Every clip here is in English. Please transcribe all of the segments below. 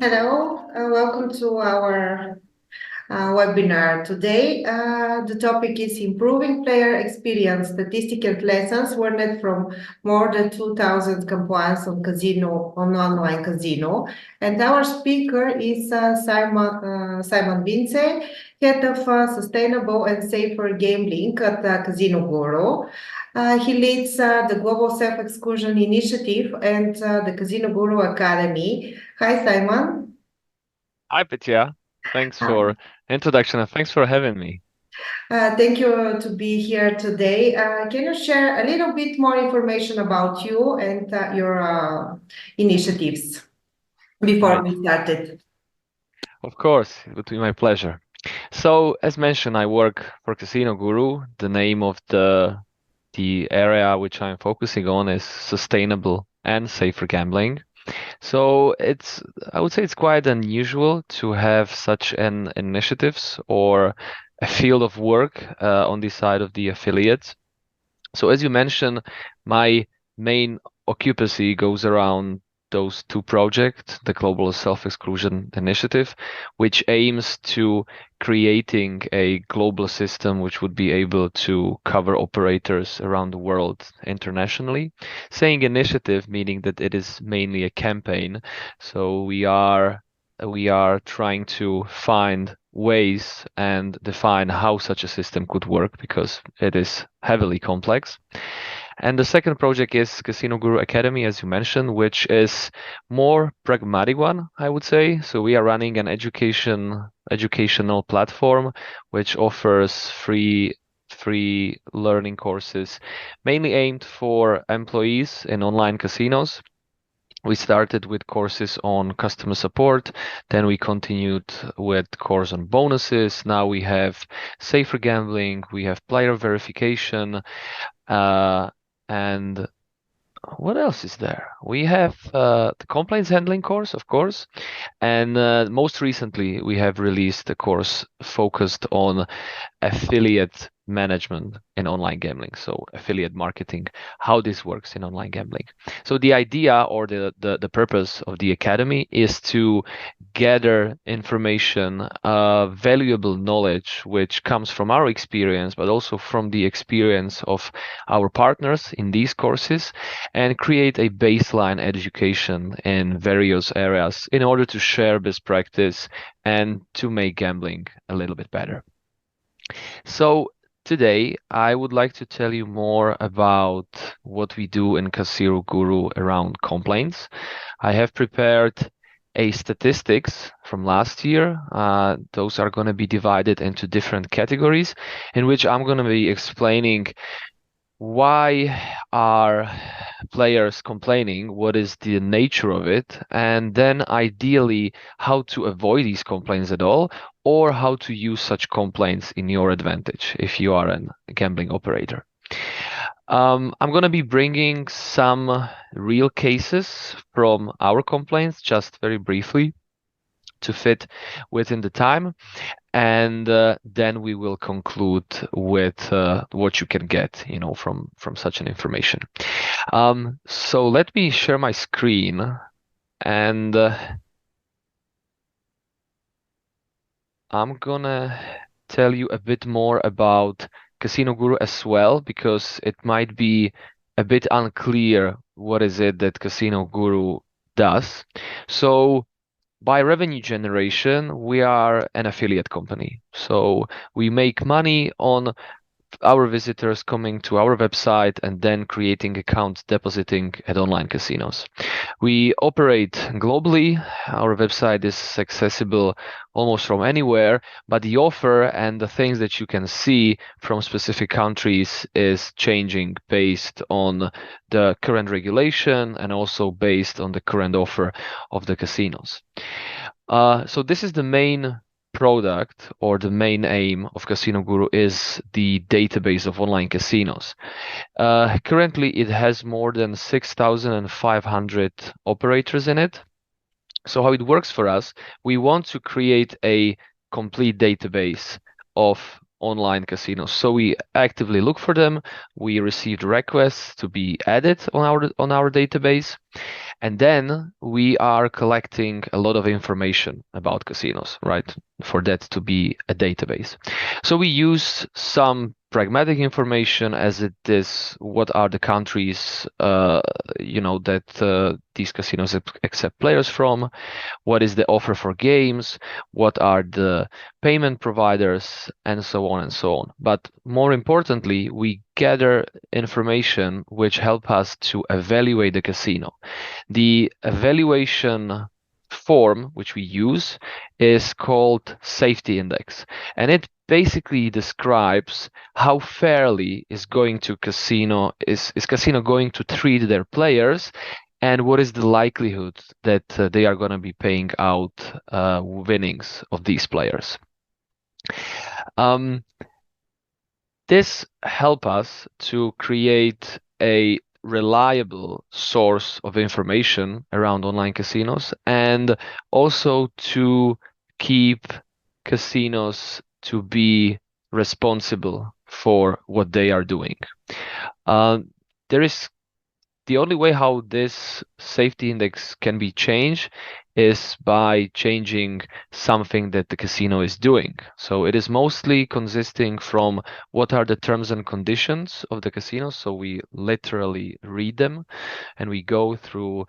Hello, welcome to our webinar. Today, the topic is improving player experience, statistical lessons learned from more than 2,000 campaigns on online casino. And our speaker is Simon Vince, head of sustainable and safer gambling at Casino Guru. He leads the Global Self-Exclusion Initiative and the Casino Guru Academy. Hi, Simon. Hi, Petya. Thanks Uh, for introduction and thanks for having me. Thank you to be here today. Can you share a little bit more information about you and your initiatives before Right. we started? Of course, it would be my pleasure. So, as mentioned, I work for Casino Guru. The name of the area which I'm focusing on is sustainable and safer gambling. So I would say it's quite unusual to have such an initiatives or a field of work on the side of the affiliates. So as you mentioned, my main occupancy goes around those two projects, the Global Self-Exclusion Initiative, which aims to creating a global system which would be able to cover operators around the world internationally. Saying initiative, meaning that it is mainly a campaign. So we are trying to find ways and define how such a system could work because it is heavily complex. And the second project is Casino Guru Academy, as you mentioned, which is more pragmatic one, I would say. So we are running an educational platform which offers free learning courses mainly aimed for employees in online casinos. We started with courses on customer support, then we continued with course on bonuses. Now we have safer gambling, we have player verification, and what else is there? We have the complaints handling course, of course, and most recently we have released a course focused on affiliate management in online gambling, so affiliate marketing, how this works in online gambling. So the idea or the purpose of the academy is to gather information, valuable knowledge which comes from our experience, but also from the experience of our partners in these courses, and create a baseline education in various areas in order to share best practice and to make gambling a little bit better. So today I would like to tell you more about what we do in Casino Guru around complaints. I have prepared a statistics from last year. Those are going to be divided into different categories in which I'm going to be explaining why are players complaining, what is the nature of it, and then ideally how to avoid these complaints at all, or how to use such complaints in your advantage if you are a gambling operator. I'm going to be bringing some real cases from our complaints, just very briefly, to fit within the time, and then we will conclude with what you can get, from such an information. So let me share my screen, and I'm gonna tell you a bit more about Casino Guru as well, because it might be a bit unclear what is it that Casino Guru does. So by revenue generation, we are an affiliate company. So we make money on our visitors coming to our website and then creating accounts depositing at online casinos. We operate globally. Our website is accessible almost from anywhere, but the offer and the things that you can see from specific countries is changing based on the current regulation and also based on the current offer of the casinos. So this is the main product or the main aim of Casino Guru is the database of online casinos. Currently, it has more than 6,500 operators in it. So how it works for us, we want to create a complete database of online casinos. So we actively look for them. We received requests to be added on our database. And then we are collecting a lot of information about casinos, right? For that to be a database. So we use some pragmatic information, as it is what are the countries that these casinos accept players from, what is the offer for games, what are the payment providers, and so on and so on. But more importantly, we gather information which help us to evaluate the casino. The evaluation form which we use is called safety index, and it basically describes how fairly is casino going to treat their players, and what is the likelihood that they are going to be paying out winnings of these players. This help us to create a reliable source of information around online casinos, and also to keep casinos to be responsible for what they are doing. There is the only way how this safety index can be changed is by changing something that the casino is doing. So it is mostly consisting from what are the terms and conditions of the casino. So we literally read them, and we go through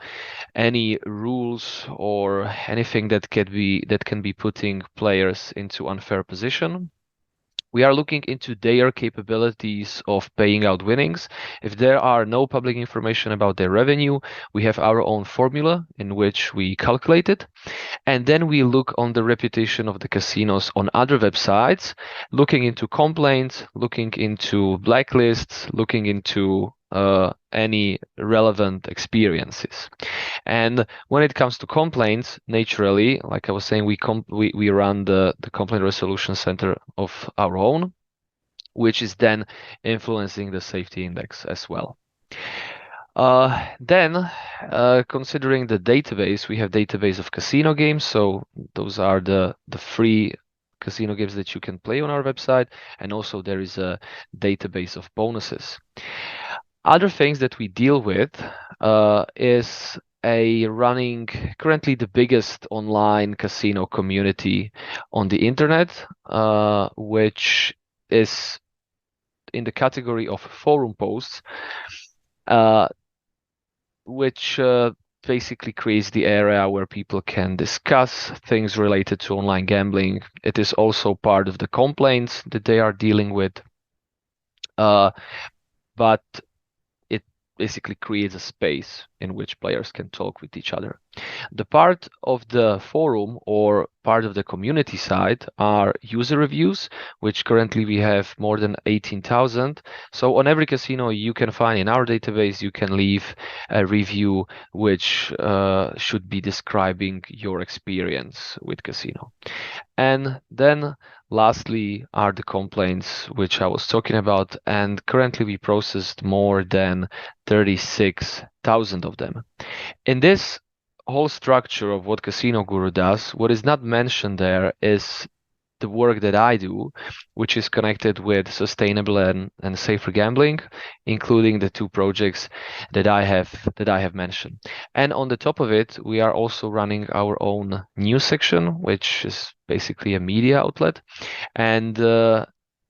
any rules or anything that can be putting players into unfair position. We are looking into their capabilities of paying out winnings. If there are no public information about their revenue, we have our own formula in which we calculate it. And then we look on the reputation of the casinos on other websites, looking into complaints, looking into blacklists, looking into any relevant experiences. And when it comes to complaints, naturally, like I was saying, we run the complaint resolution center of our own, which is then influencing the safety index as well. Considering the database, we have database of casino games. So those are the free casino games that you can play on our website. And also there is a database of bonuses. Other things that we deal with is running currently the biggest online casino community on the internet, which is in the category of forum posts, which basically creates the area where people can discuss things related to online gambling. It is also part of the complaints that they are dealing with, but it basically creates a space in which players can talk with each other. The part of the forum or part of the community side are user reviews, which currently we have more than 18,000. So on every casino you can find in our database, you can leave a review which should be describing your experience with casino. And then lastly are the complaints which I was talking about, and currently we processed more than 36,000 of them. In this whole structure of what Casino Guru does, what is not mentioned there is the work that I do, which is connected with sustainable and safer gambling, including the two projects that I have mentioned. And on the top of it, we are also running our own news section, which is basically a media outlet. And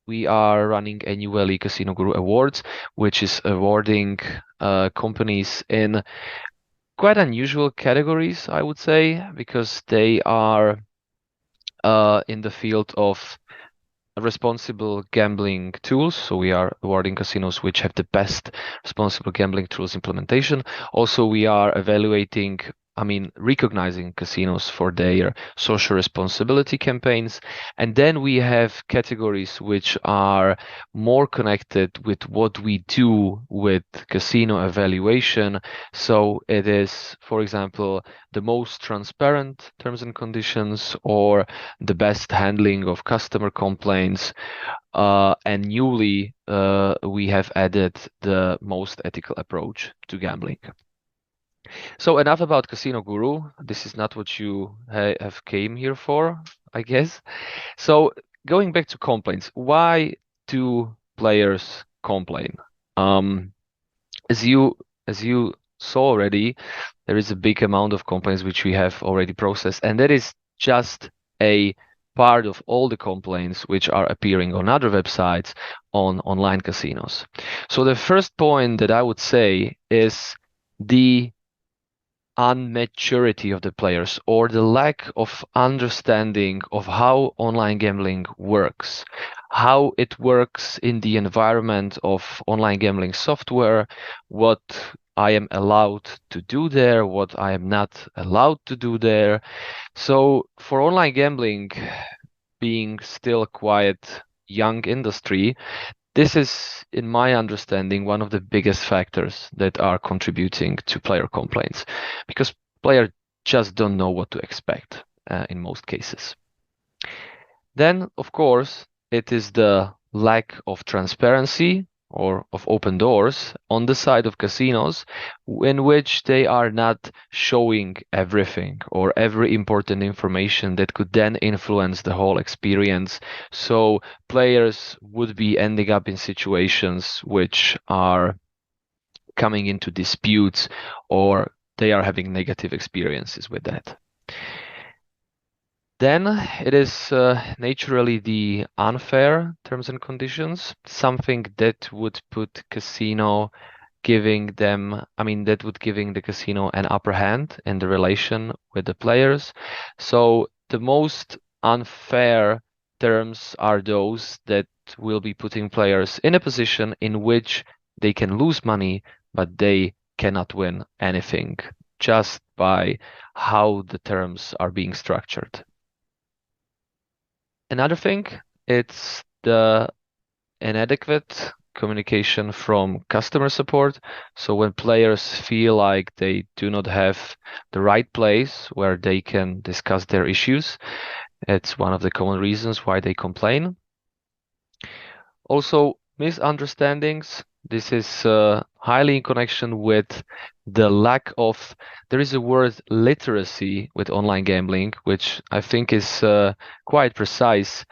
we are running annually Casino Guru Awards, which is awarding companies in quite unusual categories, I would say, because they are in the field of responsible gambling tools. So we are awarding casinos which have the best responsible gambling tools implementation. Also, we are recognizing casinos for their social responsibility campaigns. And then we have categories which are more connected with what we do with casino evaluation. So it is, for example, the most transparent terms and conditions, or the best handling of customer complaints. And newly, we have added the most ethical approach to gambling. So enough about Casino Guru. This is not what you have came here for, I guess. So going back to complaints, why do players complain? As you saw already, there is a big amount of complaints which we have already processed, and that is just a part of all the complaints which are appearing on other websites on online casinos. So the first point that I would say is the unmaturity of the players, or the lack of understanding of how online gambling works, how it works in the environment of online gambling software, what I am allowed to do there, what I am not allowed to do there. So for online gambling being still quite young industry, this is, in my understanding, one of the biggest factors that are contributing to player complaints, because players just don't know what to expect in most cases. Then, of course, it is the lack of transparency or of open doors on the side of casinos, in which they are not showing everything or every important information that could then influence the whole experience. So players would be ending up in situations which are coming into disputes, or they are having negative experiences with that. Then it is naturally the unfair terms and conditions, something that would put casino giving them, I mean, that would giving the casino an upper hand in the relation with the players. So the most unfair terms are those that will be putting players in a position in which they can lose money, but they cannot win anything just by how the terms are being structured. Another thing, it's the inadequate communication from customer support. So when players feel like they do not have the right place where they can discuss their issues, it's one of the common reasons why they complain. Also, misunderstandings. This is highly in connection with the lack of, there is a word literacy with online gambling, which I think is quite precise.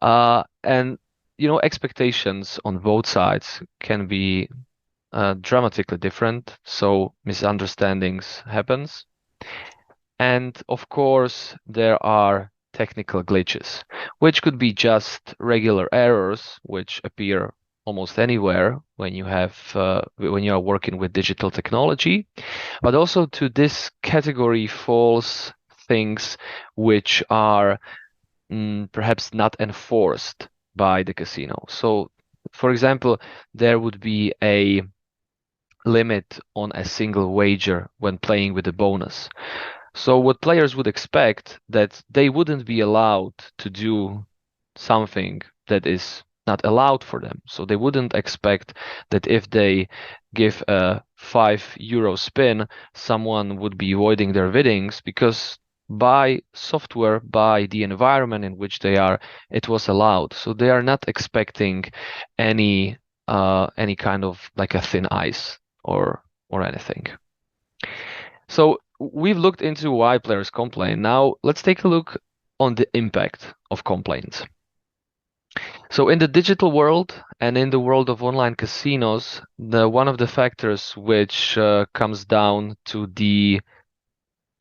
And expectations on both sides can be dramatically different, so misunderstandings happens. And of course, there are technical glitches, which could be just regular errors, which appear almost anywhere when you are working with digital technology. But also to this category falls things which are perhaps not enforced by the casino. So, for example, there would be a limit on a single wager when playing with a bonus. So what players would expect, that they wouldn't be allowed to do something that is not allowed for them. So they wouldn't expect that if they give a €5 spin, someone would be avoiding their winnings, because by software, by the environment in which they are, it was allowed. So they are not expecting any kind of like a thin ice or anything. So we've looked into why players complain. Now let's take a look on the impact of complaints. So in the digital world and in the world of online casinos, one of the factors which comes down to the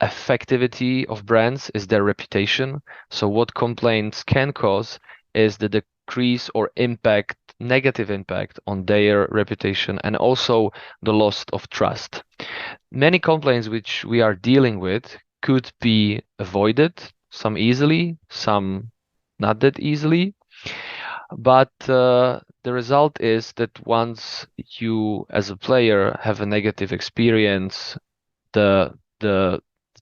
effectivity of brands is their reputation. So what complaints can cause is the decrease or negative impact on their reputation, and also the loss of trust. Many complaints which we are dealing with could be avoided, some easily, some not that easily. But the result is that once you, as a player, have a negative experience, the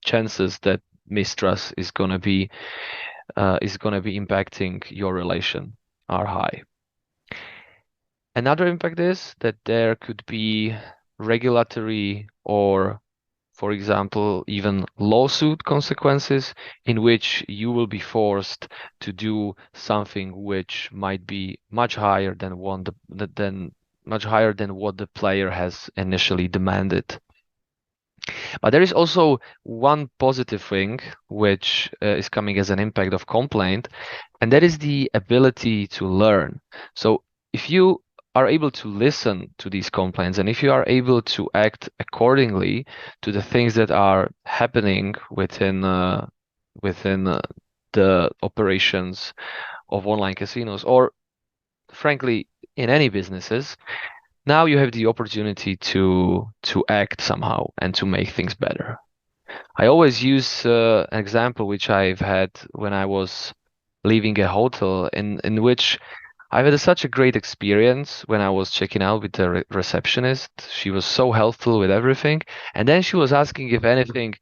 chances that mistrust is gonna be impacting your relation are high. Another impact is that there could be regulatory, or for example, even lawsuit consequences, in which you will be forced to do something which might be much higher than what the player has initially demanded. But there is also one positive thing which is coming as an impact of complaint, and that is the ability to learn. So if you are able to listen to these complaints, and if you are able to act accordingly to the things that are happening within the operations of online casinos, or frankly in any businesses, now you have the opportunity to act somehow and to make things better. I always use an example which I've had when I was leaving a hotel, in which I've had such a great experience when I was checking out with the receptionist. She was so helpful with everything, and then she was asking if anything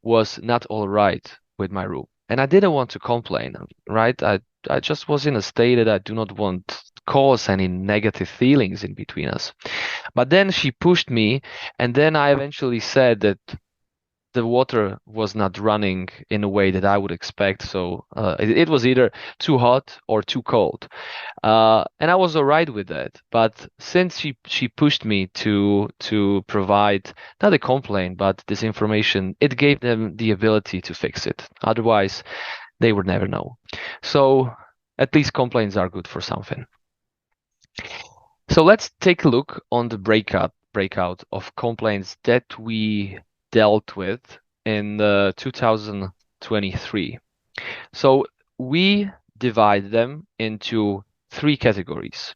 was not all right with my room, and I didn't want to complain, right? I just was in a state that I do not want to cause any negative feelings in between us. But then she pushed me, and then I eventually said that the water was not running in a way that I would expect. So it was either too hot or too cold. And I was all right with that. But since she pushed me to provide not a complaint, but this information, it gave them the ability to fix it. Otherwise, they would never know. So at least complaints are good for something. So let's take a look on the breakout of complaints that we dealt with in 2023. So we divide them into three categories.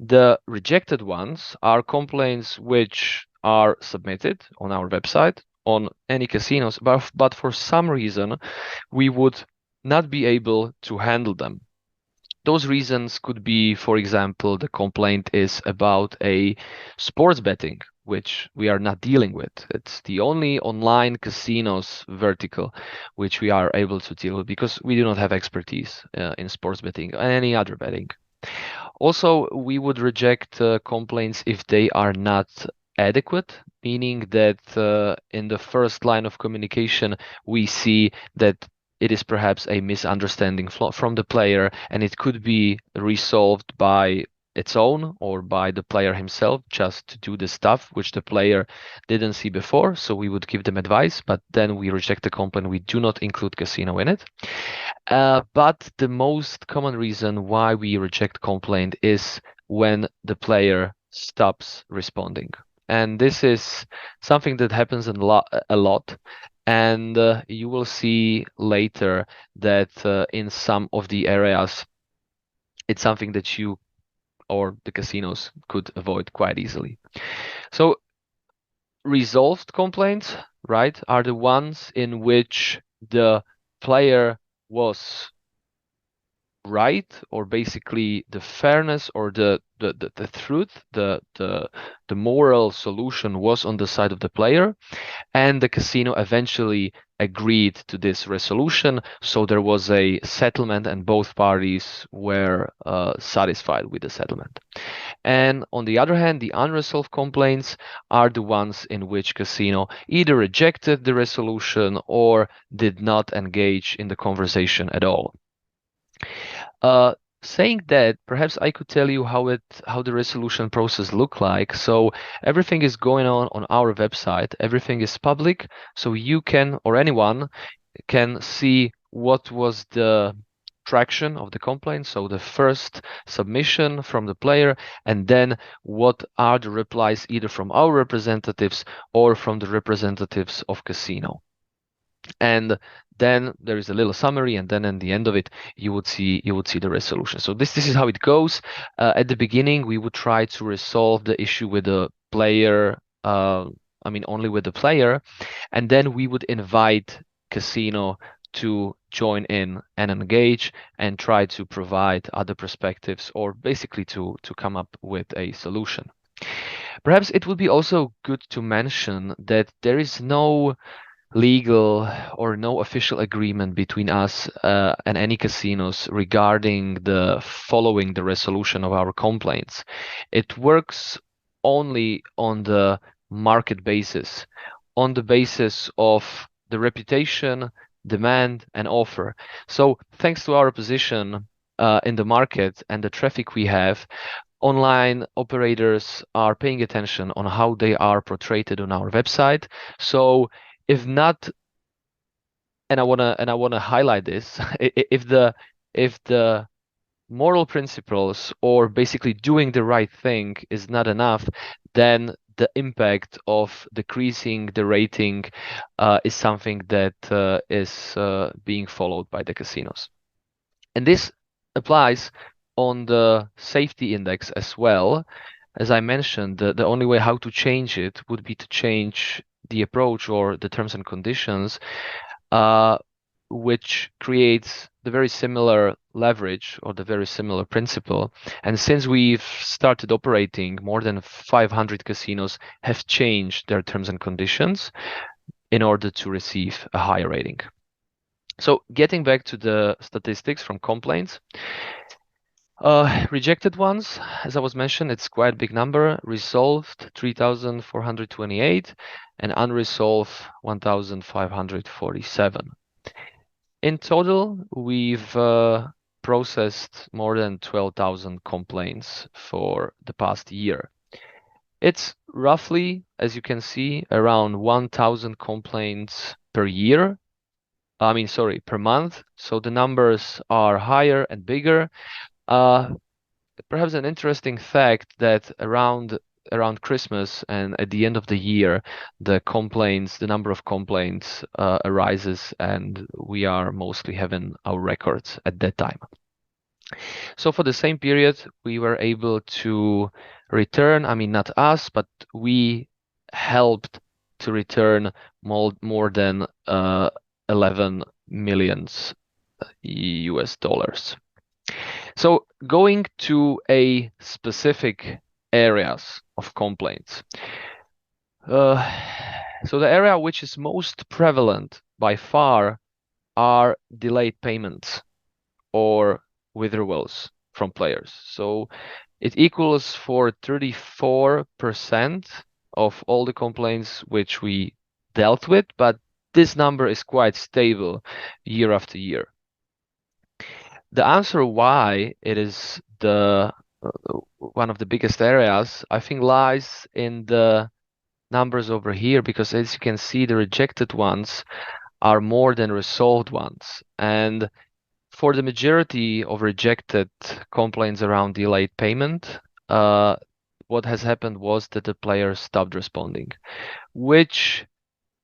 The rejected ones are complaints which are submitted on our website on any casinos, but for some reason we would not be able to handle them. Those reasons could be, for example, the complaint is about a sports betting, which we are not dealing with. It's the only online casinos vertical which we are able to deal with because we do not have expertise in sports betting and any other betting. Also, we would reject complaints if they are not adequate, meaning that in the first line of communication, we see that it is perhaps a misunderstanding from the player, and it could be resolved by its own or by the player himself just to do the stuff which the player didn't see before. So we would give them advice, but then we reject the complaint. We do not include casino in it. But the most common reason why we reject complaint is when the player stops responding. And this is something that happens a lot. And you will see later that in some of the areas, it's something that you or the casinos could avoid quite easily. So resolved complaints, right, are the ones in which the player was right, or basically the fairness or the truth, the moral solution was on the side of the player, and the casino eventually agreed to this resolution, so there was a settlement and both parties were satisfied with the settlement. And on the other hand, the unresolved complaints are the ones in which casino either rejected the resolution or did not engage in the conversation at all. Saying that, perhaps I could tell you how the resolution process look like. So everything is going on our website. Everything is public, so you can, or anyone can see what was the traction of the complaint. So the first submission from the player, and then what are the replies either from our representatives or from the representatives of casino. And then there is a little summary, and then in the end of it you would see the resolution. So this is how it goes. At the beginning we would try to resolve the issue with the player, only with the player, and then we would invite casino to join in and engage and try to provide other perspectives, or basically to come up with a solution. Perhaps it would be also good to mention that there is no legal or no official agreement between us and any casinos regarding the following the resolution of our complaints. It works only on the market basis, on the basis of the reputation, demand, and offer. So thanks to our position in the market and the traffic we have, online operators are paying attention on how they are portrayed on our website. So if not, and I wanna highlight this, if the moral principles or basically doing the right thing is not enough, then the impact of decreasing the rating is something that is being followed by the casinos. And this applies on the safety index as well. As I mentioned, the only way how to change it would be to change the approach or the terms and conditions, uh, which creates the very similar leverage or the very similar principle. And since we've started operating, more than 500 casinos have changed their terms and conditions in order to receive a higher rating. So getting back to the statistics from complaints, rejected ones, as I was mentioned, it's quite a big number. Resolved 3,428 and unresolved 1,547. In total, we've processed more than 12,000 complaints for the past year. It's roughly, as you can see, around 1,000 complaints per year. Per month. So the numbers are higher and bigger. Perhaps an interesting fact that around Christmas and at the end of the year, the number of complaints arises, and we are mostly having our records at that time. So for the same period, we were able to return, not us, but we helped to return more than 11 millions US dollars. So going to a specific areas of complaints. So the area which is most prevalent by far are delayed payments or withdrawals from players. So it equals for 34% of all the complaints which we dealt with, but this number is quite stable year after year. The answer why it is the one of the biggest areas, I think, lies in the numbers over here, because as you can see, the rejected ones are more than resolved ones. And for the majority of rejected complaints around delayed payment, what has happened was that the player stopped responding, which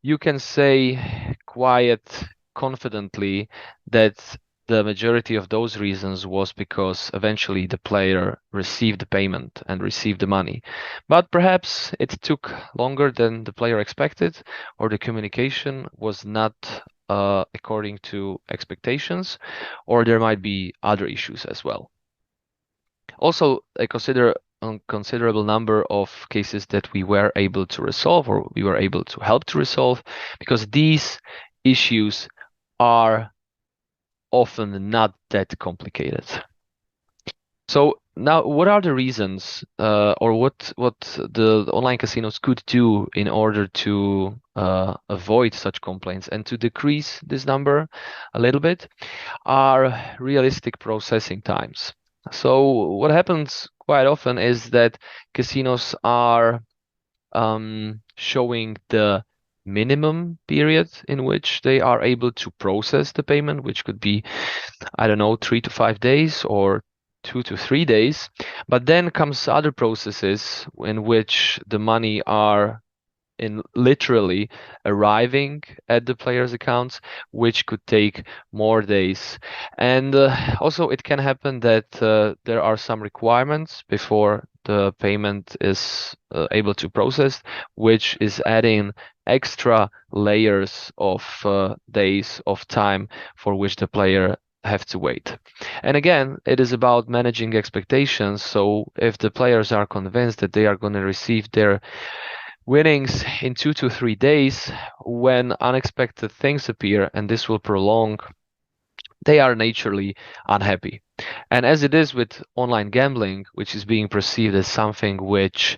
you can say quite confidently that the majority of those reasons was because eventually the player received the payment and received the money. But perhaps it took longer than the player expected, or the communication was not according to expectations, or there might be other issues as well. Also, I consider a considerable number of cases that we were able to resolve, or we were able to help to resolve, because these issues are often not that complicated. So now, what are the reasons, or what the online casinos could do in order to avoid such complaints and to decrease this number a little bit? Are realistic processing times. So what happens quite often is that casinos are showing the minimum period in which they are able to process the payment, which could be, I don't know, 3 to 5 days or 2 to 3 days. But then comes other processes in which the money are in literally arriving at the players' accounts, which could take more days. And also it can happen that there are some requirements before the payment is able to process, which is adding extra layers of days of time for which the player have to wait. And again, it is about managing expectations. So if the players are convinced that they are going to receive their winnings in 2 to 3 days, when unexpected things appear and this will prolong, they are naturally unhappy. And as it is with online gambling, which is being perceived as something which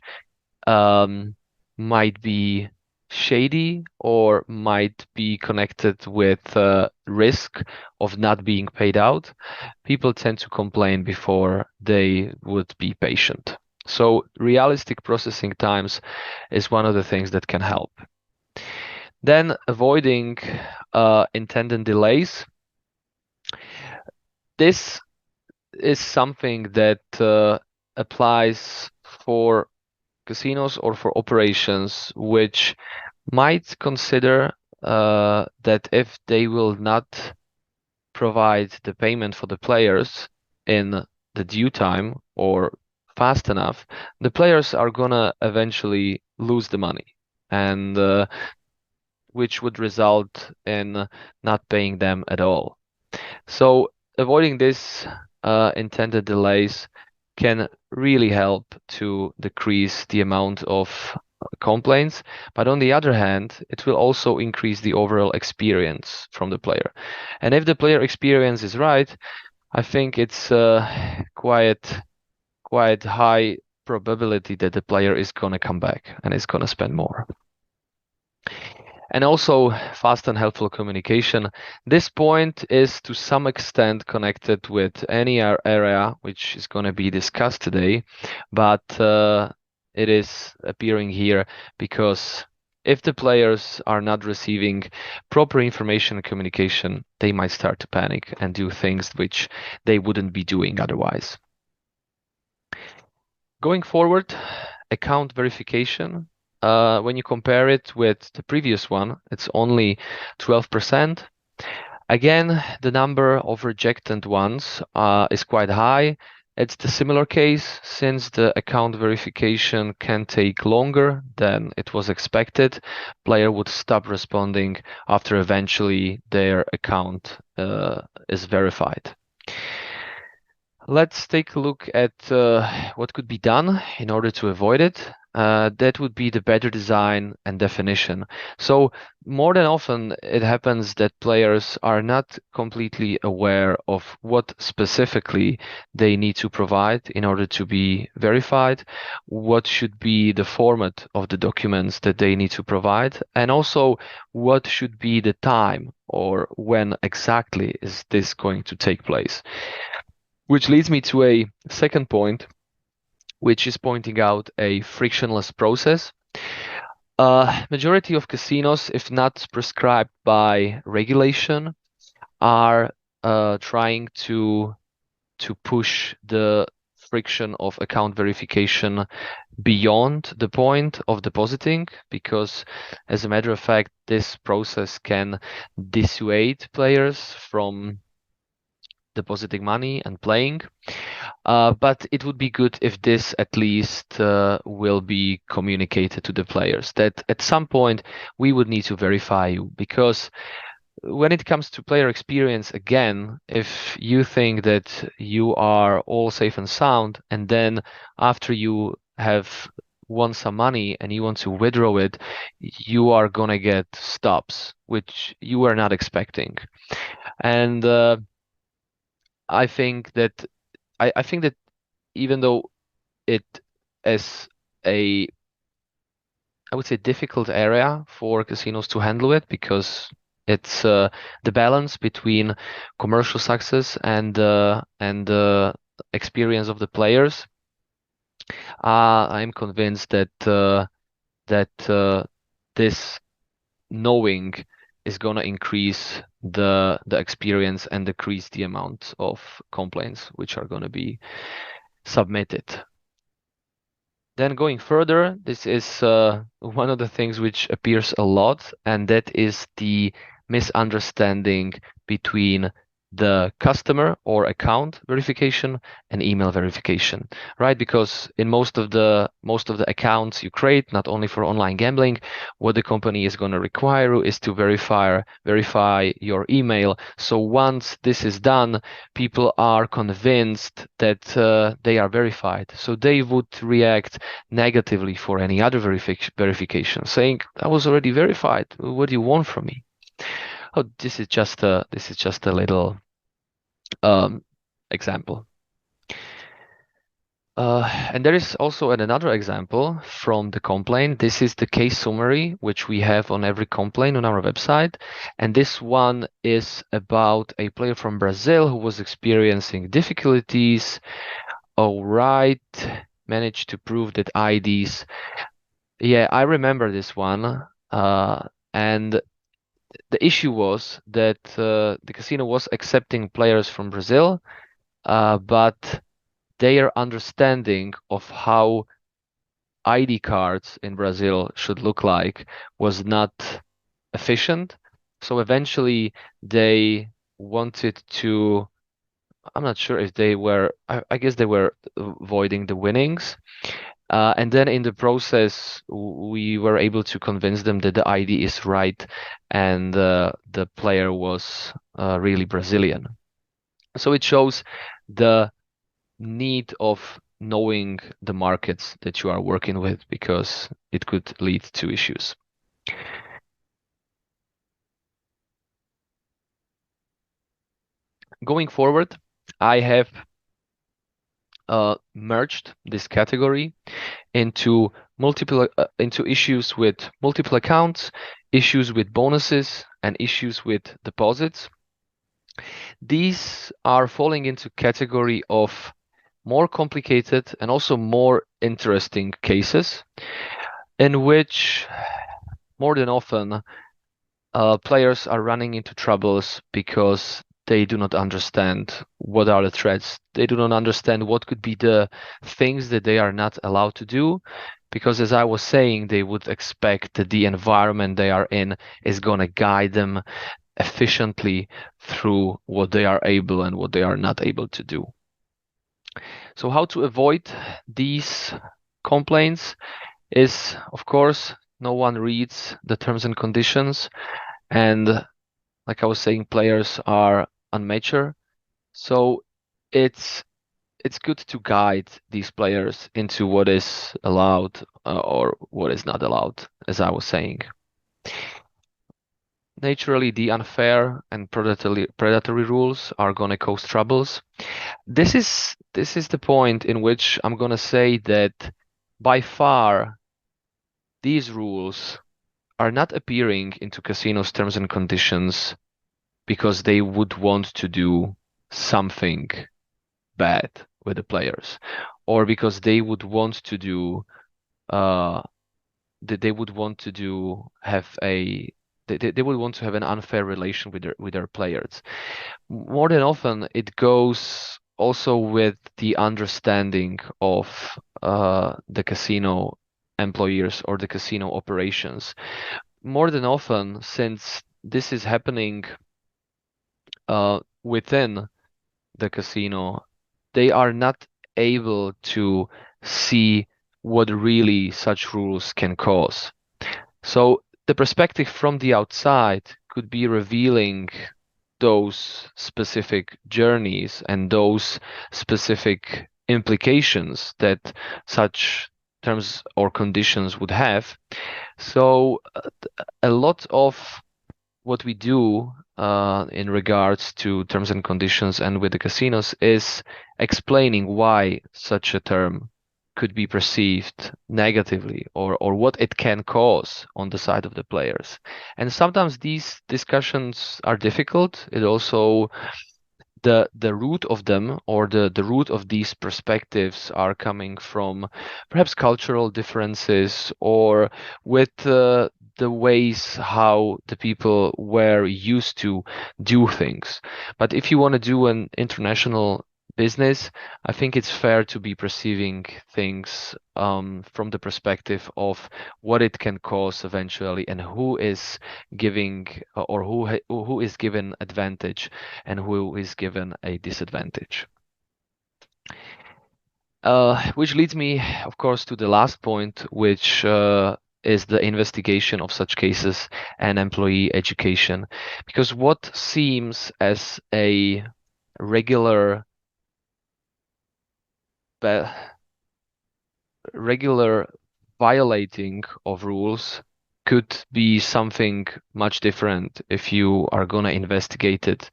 might be shady or might be connected with risk of not being paid out, people tend to complain before they would be patient. So realistic processing times is one of the things that can help. Then avoiding intended delays. This is something that applies for casinos or for operations which might consider that if they will not provide the payment for the players in the due time or fast enough, the players are gonna eventually lose the money, and which would result in not paying them at all. So avoiding this intended delays can really help to decrease the amount of complaints, but on the other hand, it will also increase the overall experience from the player. And if the player experience is right, I think it's quite high probability that the player is gonna come back and is gonna spend more. And also fast and helpful communication. This point is to some extent connected with any area which is going to be discussed today, but it is appearing here because if the players are not receiving proper information and communication, they might start to panic and do things which they wouldn't be doing otherwise. Going forward, account verification. When you compare it with the previous one, it's only 12%. Again, the number of rejected ones is quite high. It's the similar case since the account verification can take longer than it was expected. Player would stop responding after eventually their account is verified. Let's take a look at what could be done in order to avoid it. That would be the better design and definition. So more than often, it happens that players are not completely aware of what specifically they need to provide in order to be verified, what should be the format of the documents that they need to provide, and also what should be the time or when exactly is this going to take place. Which leads me to a second point, which is pointing out a frictionless process. Majority of casinos, if not prescribed by regulation, are trying to push the friction of account verification beyond the point of depositing, because as a matter of fact, this process can dissuade players from depositing money and playing. But it would be good if this at least will be communicated to the players, that at some point we would need to verify you, because when it comes to player experience, again, if you think that you are all safe and sound, and then after you have won some money and you want to withdraw it, you are gonna get stops, which you were not expecting. And I think that I think that even though it is a, I would say, difficult area for casinos to handle it, because it's the balance between commercial success and experience of the players. I'm convinced that this knowing is gonna increase the experience and decrease the amount of complaints which are gonna be submitted. Then going further, this is one of the things which appears a lot, and that is the misunderstanding between the customer or account verification and email verification, right? Because in most of the accounts you create, not only for online gambling, what the company is going to require is to verify your email. So once this is done, people are convinced that they are verified, so they would react negatively for any other verification, saying, "I was already verified. What do you want from me?" Oh, this is just a little example. And there is also another example from the complaint. This is the case summary, which we have on every complaint on our website. And this one is about a player from Brazil who was experiencing difficulties. All right, managed to prove that IDs. Yeah, I remember this one. And the issue was that the casino was accepting players from Brazil, but their understanding of how ID cards in Brazil should look like was not efficient. So eventually they wanted to, I'm not sure if they were, I guess they were avoiding the winnings. And then in the process, we were able to convince them that the ID is right and the player was really Brazilian. So it shows the need of knowing the markets that you are working with because it could lead to issues. Going forward, I have merged this category into into issues with multiple accounts, issues with bonuses, and issues with deposits. These are falling into category of more complicated and also more interesting cases in which more than often players are running into troubles because they do not understand what are the threats. They do not understand what could be the things that they are not allowed to do. Because as I was saying, they would expect that the environment they are in is going to guide them efficiently through what they are able and what they are not able to do. So how to avoid these complaints is, of course, no one reads the terms and conditions. And like I was saying, players are unmature. So it's good to guide these players into what is allowed or what is not allowed, as I was saying. Naturally, the unfair and predatory rules are gonna cause troubles. This is the point in which I'm gonna say that by far these rules are not appearing into casinos' terms and conditions because they would want to do something bad with the players, or because they would want to do that they would want to do have a they would want to have an unfair relation with their players. More than often, it goes also with the understanding of the casino employers or the casino operations. More than often, since this is happening within the casino, they are not able to see what really such rules can cause. So the perspective from the outside could be revealing those specific journeys and those specific implications that such terms or conditions would have. So a lot of what we do in regards to terms and conditions and with the casinos is explaining why such a term could be perceived negatively or what it can cause on the side of the players. And sometimes these discussions are difficult. It also the root of them or the root of these perspectives are coming from perhaps cultural differences or with the ways how the people were used to do things. But if you want to do an international business, I think it's fair to be perceiving things from the perspective of what it can cause eventually and who is giving or who is given advantage and who is given a disadvantage. Which leads me, of course, to the last point, which is the investigation of such cases and employee education. Because what seems as a regular regular violating of rules could be something much different if you are gonna investigate it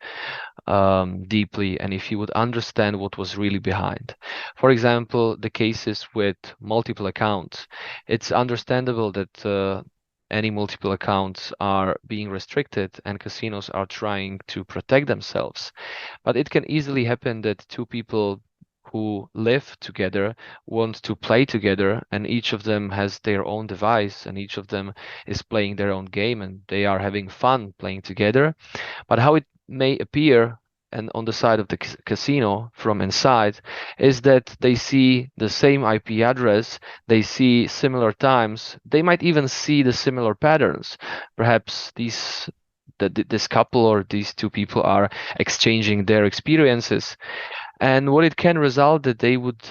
deeply, and if you would understand what was really behind. For example, the cases with multiple accounts. It's understandable that any multiple accounts are being restricted and casinos are trying to protect themselves. But it can easily happen that two people who live together want to play together, and each of them has their own device, and each of them is playing their own game, and they are having fun playing together. But how it may appear and on the side of the casino from inside is that they see the same IP address, they see similar times, they might even see the similar patterns. Perhaps this couple or these two people are exchanging their experiences, and what it can result that they would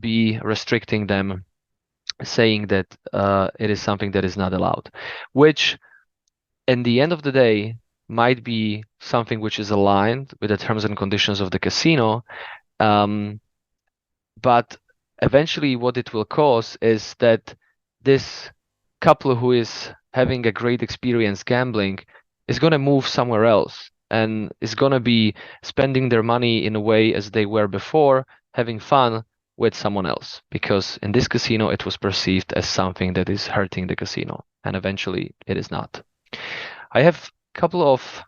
be restricting them, saying that it is something that is not allowed, which in the end of the day might be something which is aligned with the terms and conditions of the casino, um, but eventually what it will cause is that this couple who is having a great experience gambling is going to move somewhere else and is going to be spending their money in a way as they were before, having fun with someone else, because in this casino it was perceived as something that is hurting the casino, and eventually it is not. I have a couple of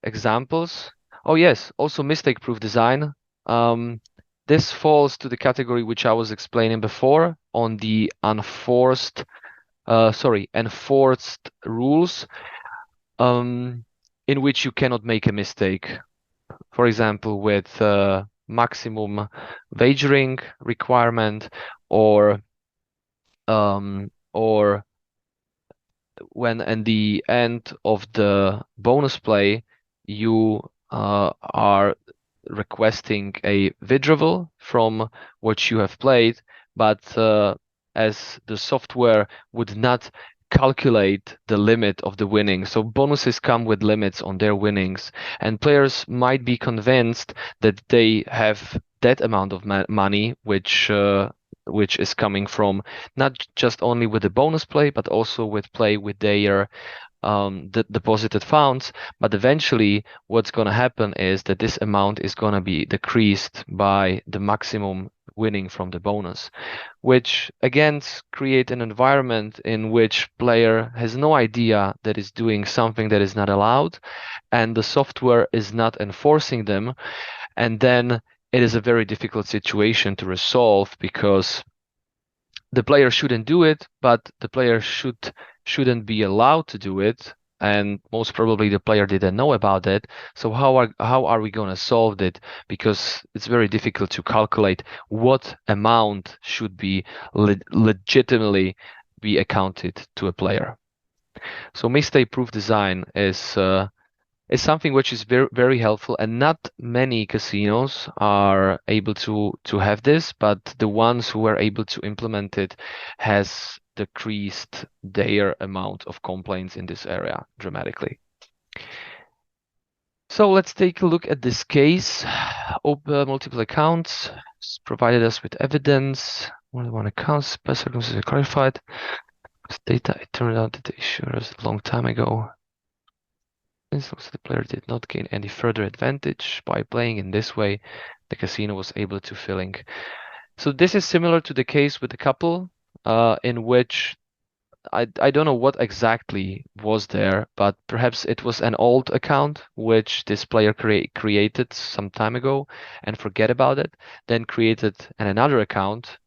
examples. Oh yes, also mistake-proof design. This falls to the category which I was explaining before on the enforced rules, in which you cannot make a mistake. For example, with maximum wagering requirement, or when at the end of the bonus play you are requesting a withdrawal from what you have played, but as the software would not calculate the limit of the winnings. So bonuses come with limits on their winnings, and players might be convinced that they have that amount of money, which is coming from not just only with the bonus play, but also with play with their deposited funds. But eventually what's going to happen is that this amount is going to be decreased by the maximum winning from the bonus, which again create an environment in which player has no idea that is doing something that is not allowed, and the software is not enforcing them. And then it is a very difficult situation to resolve, because the player shouldn't do it, but the player shouldn't be allowed to do it, and most probably the player didn't know about it. So how are we going to solve it? Because it's very difficult to calculate what amount should be legitimately be accounted to a player. So mistake-proof design is something which is very, very helpful, and not many casinos are able to have this, but the ones who are able to implement it has decreased their amount of complaints in this area dramatically. So let's take a look at this case. Multiple accounts provided us with evidence. More than one account, special circumstances are clarified. This data, it turned out that the issue was a long time ago. The player did not gain any further advantage by playing in this way. The casino was able to filling. So this is similar to the case with the couple, in which I don't know what exactly was there, but perhaps it was an old account which this player created some time ago and forget about it, then created another account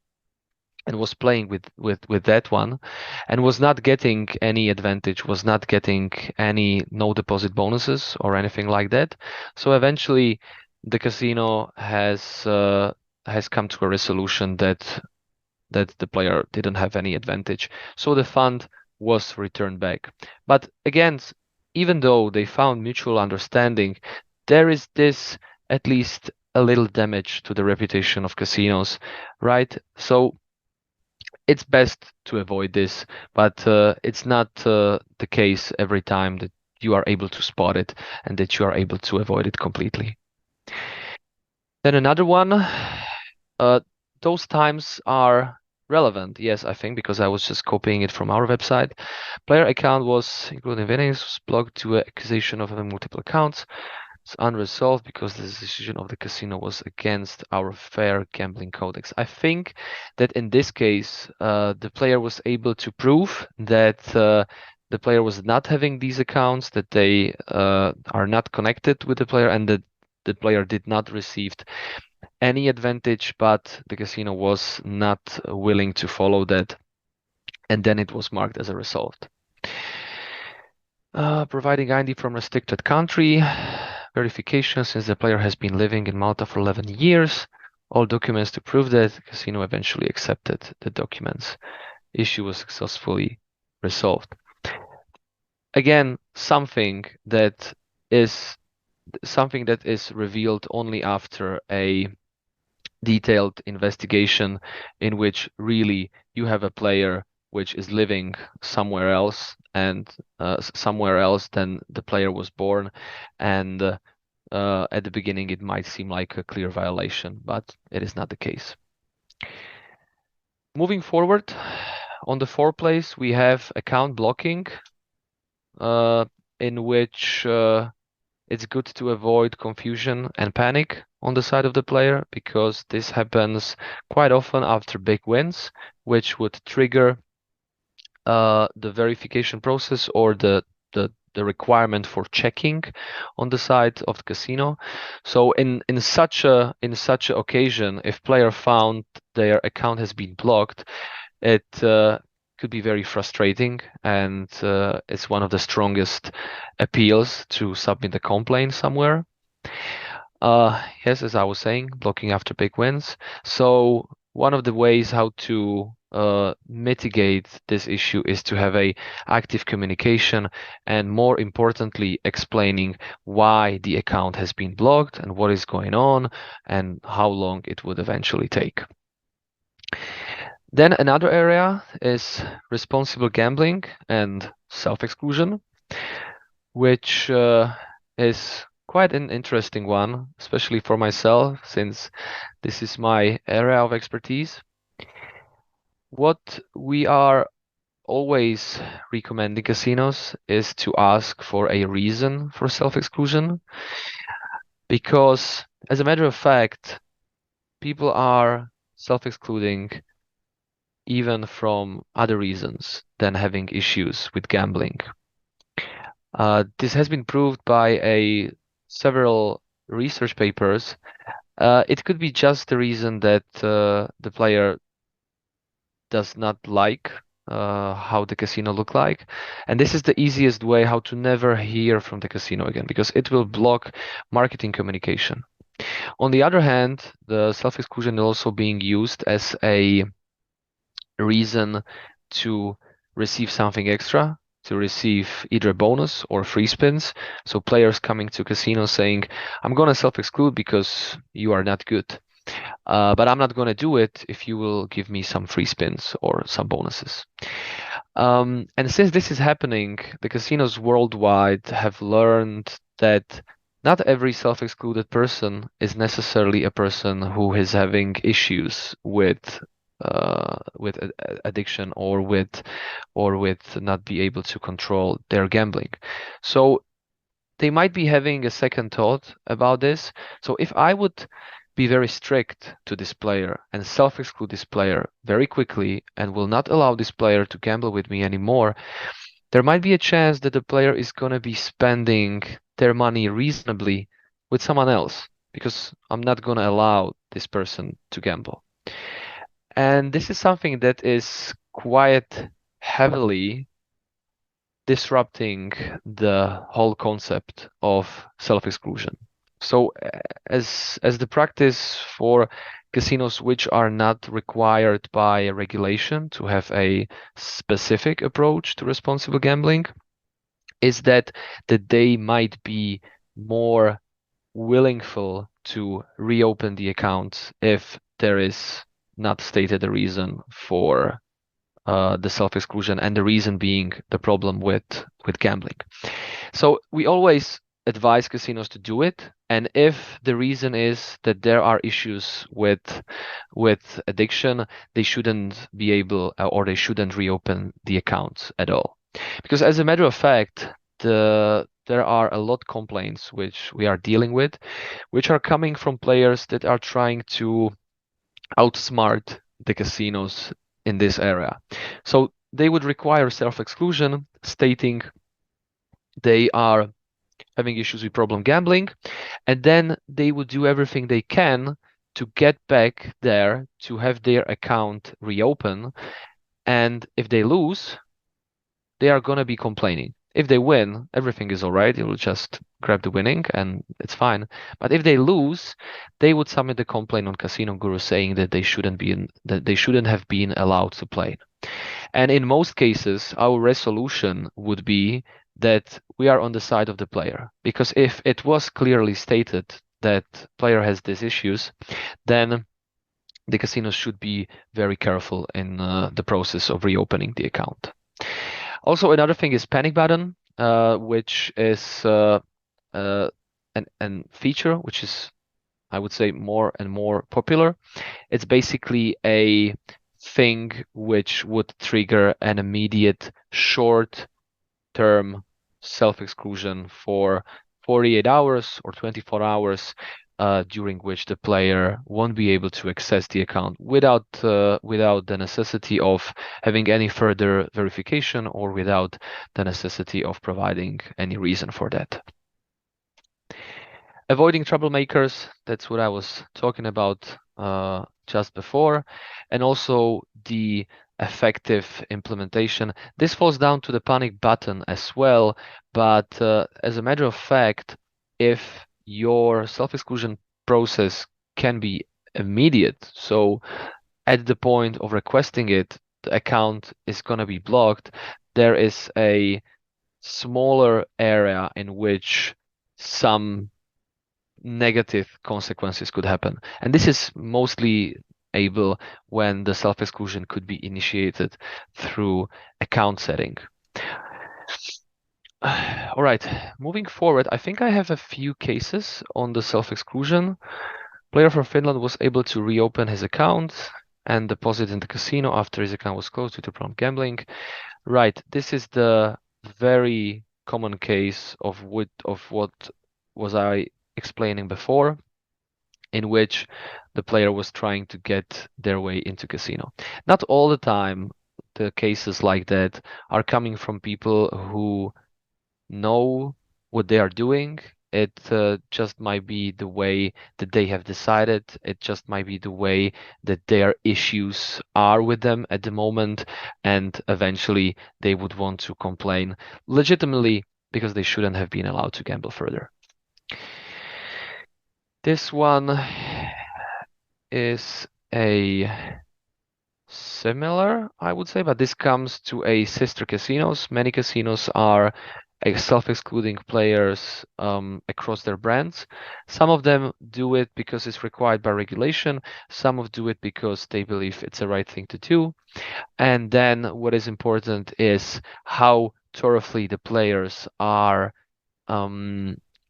and was playing with that one, and was not getting any advantage, was not getting any no deposit bonuses or anything like that. So eventually the casino has come to a resolution that the player didn't have any advantage, so the fund was returned back. But again, even though they found mutual understanding, there is this at least a little damage to the reputation of casinos, right? So it's best to avoid this, but it's not the case every time that you are able to spot it and that you are able to avoid it completely. Then another one, those times are relevant, yes, I think, because I was just copying it from our website. Player account was, including winnings, was blocked to accusation of having multiple accounts. It's unresolved because the decision of the casino was against our fair gambling codex. I think that in this case, the player was able to prove that the player was not having these accounts, that they are not connected with the player, and that the player did not receive any advantage, but the casino was not willing to follow that, and then it was marked as a result. Providing ID from restricted country, verification since the player has been living in Malta for 11 years, all documents to prove that the casino eventually accepted the documents. Issue was successfully resolved. Again, something that is revealed only after a detailed investigation, in which really you have a player which is living somewhere else, and somewhere else than the player was born, and at the beginning it might seem like a clear violation, but it is not the case. Moving forward, on the fourth place we have account blocking, in which it's good to avoid confusion and panic on the side of the player, because this happens quite often after big wins, which would trigger the verification process, or the requirement for checking on the side of the casino. So in such a occasion, if player found their account has been blocked, it could be very frustrating, and it's one of the strongest appeals to submit a complaint somewhere. Yes, as I was saying, blocking after big wins. So one of the ways how to mitigate this issue is to have a active communication, and more importantly, explaining why the account has been blocked and what is going on and how long it would eventually take. Then another area is responsible gambling and self-exclusion, which is quite an interesting one, especially for myself, since this is my area of expertise. What we are always recommending casinos is to ask for a reason for self-exclusion, because as a matter of fact, people are self-excluding even from other reasons than having issues with gambling. This has been proved by several research papers. It could be just the reason that the player does not like how the casino look like, and this is the easiest way how to never hear from the casino again, because it will block marketing communication. On the other hand, the self-exclusion is also being used as a reason to receive something extra, to receive either a bonus or free spins. So players coming to casinos saying, I'm going to self-exclude because you are not good. But I'm not going to do it if you will give me some free spins or some bonuses. And since this is happening, the casinos worldwide have learned that not every self-excluded person is necessarily a person who is having issues with addiction, or with not be able to control their gambling. So they might be having a second thought about this. So if I would be very strict to this player and self-exclude this player very quickly and will not allow this player to gamble with me anymore, there might be a chance that the player is going to be spending their money reasonably with someone else, because I'm not going to allow this person to gamble. And this is something that is quite heavily disrupting the whole concept of self-exclusion. So as the practice for casinos which are not required by regulation to have a specific approach to responsible gambling, is that they might be more willingful to reopen the account if there is not stated a reason for the self-exclusion, and the reason being the problem with gambling. So we always advise casinos to do it. And if the reason is that there are issues with addiction, they shouldn't be able or they shouldn't reopen the accounts at all. Because as a matter of fact, there are a lot of complaints which we are dealing with, which are coming from players that are trying to outsmart the casinos in this area. So they would require self-exclusion, stating they are having issues with problem gambling, and then they would do everything they can to get back there to have their account reopen. And if they lose, they are going to be complaining. If they win, everything is all right. They will just grab the winning and it's fine. But if they lose, they would submit a complaint on Casino Guru saying that they shouldn't have been allowed to play. And in most cases, our resolution would be that we are on the side of the player. Because if it was clearly stated that player has these issues, then the casinos should be very careful in the process of reopening the account. Also, another thing is panic button, which is an feature which is, I would say, more and more popular. It's basically a thing which would trigger an immediate short-term self-exclusion for 48 hours or 24 hours, during which the player won't be able to access the account without the necessity of having any further verification or without the necessity of providing any reason for that. Avoiding troublemakers, that's what I was talking about just before, and also the effective implementation. This falls down to the panic button as well, but as a matter of fact, if your self-exclusion process can be immediate, so at the point of requesting it, the account is going to be blocked, there is a smaller area in which some negative consequences could happen. And this is mostly able when the self-exclusion could be initiated through account setting. All right, moving forward, I think I have a few cases on the self-exclusion. Player from Finland was able to reopen his account and deposit in the casino after his account was closed due to prompt gambling. Right, this is the very common case of what was I explaining before, in which the player was trying to get their way into casino. Not all the time the cases like that are coming from people who know what they are doing. It just might be the way that they have decided. It just might be the way that their issues are with them at the moment, and eventually they would want to complain legitimately because they shouldn't have been allowed to gamble further. This one is a similar, I would say, but this comes to a sister casinos. Many casinos are self-excluding players across their brands. Some of them do it because it's required by regulation. Some of do it because they believe it's the right thing to do. And then what is important is how thoroughly the players are